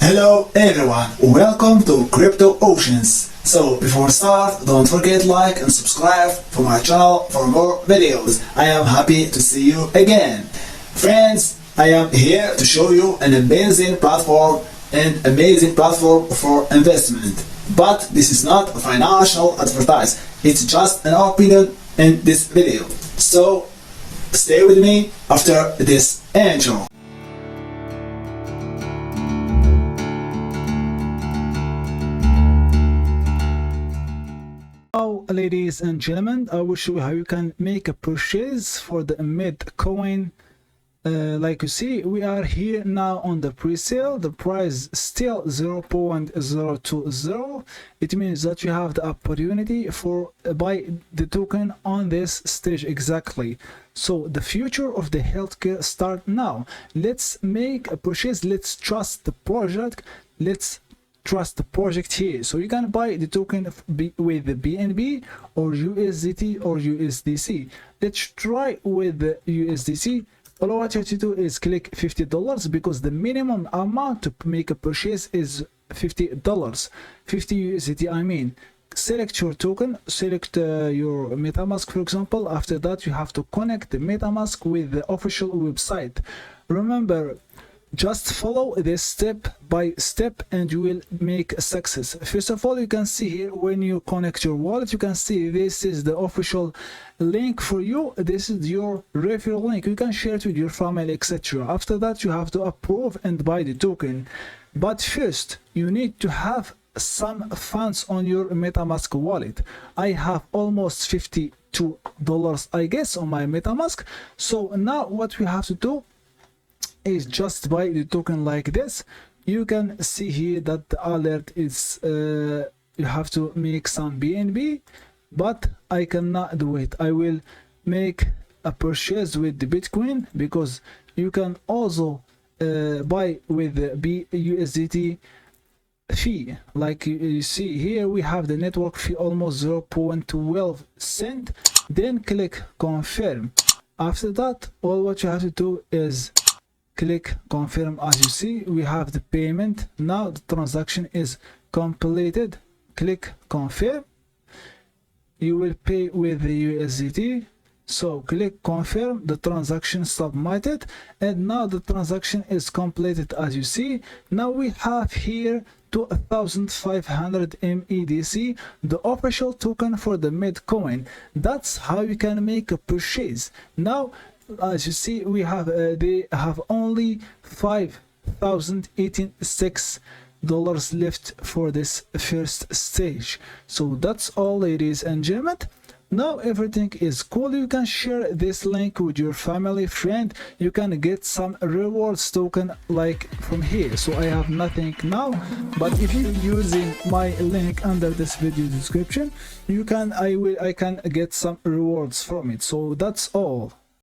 Hello everyone, welcome to Crypto Oceans. So before start, don't forget like and subscribe for my channel for more videos. I am happy to see you again. Friends, I am here to show you an amazing platform for investment. But this is not a financial advertise, it's just an opinion in this video. So stay with me after this intro. Now, ladies and gentlemen, I will show you how you can make a purchase for the MedCoin. Like you see, we are here now on the pre-sale. The price still 0.020. It means that you have the opportunity for buy the token on this stage exactly. So the future of the healthcare start now. Let's make a purchase. Let's trust the project. Let's trust the project here. So you can buy the token with the BNB or USDT or USDC. Let's try with the USDC. All what you have to do is click $50 because the minimum amount to make a purchase is $50. 50 USDT, I mean. Select your token, select your MetaMask, for example. After that, you have to connect the MetaMask with the official website. Remember, just follow this step by step and you will make a success. First of all, you can see here when you connect your wallet, you can see this is the official link for you. This is your referral link. You can share it with your family, etc. After that, you have to approve and buy the token. But first, you need to have some funds on your MetaMask wallet. I have almost $52, I guess, on my MetaMask. So now what we have to do is just buy the token like this. You can see here that the alert is you have to make some BNB, but I cannot do it. I will make a purchase with the Bitcoin because you can also buy with the BUSDT fee. Like you see here, we have the network fee almost 0.12 cent. Then click confirm. After that, all what you have to do is click confirm. As you see, we have the payment. Now the transaction is completed. Click confirm. You will pay with the USDT. So click confirm. The transaction submitted, and now the transaction is completed. As you see, now we have here 2500 MEDC, the official token for the MedCoin. That's how you can make a purchase. Now, as you see, we have they have only $5,086 left for this first stage. So that's all, ladies and gentlemen. Now everything is cool. You can share this link with your family, friend. You can get some rewards token like from here. So I have nothing now, but if you're using my link under this video description, you can I can get some rewards from it. So that's all.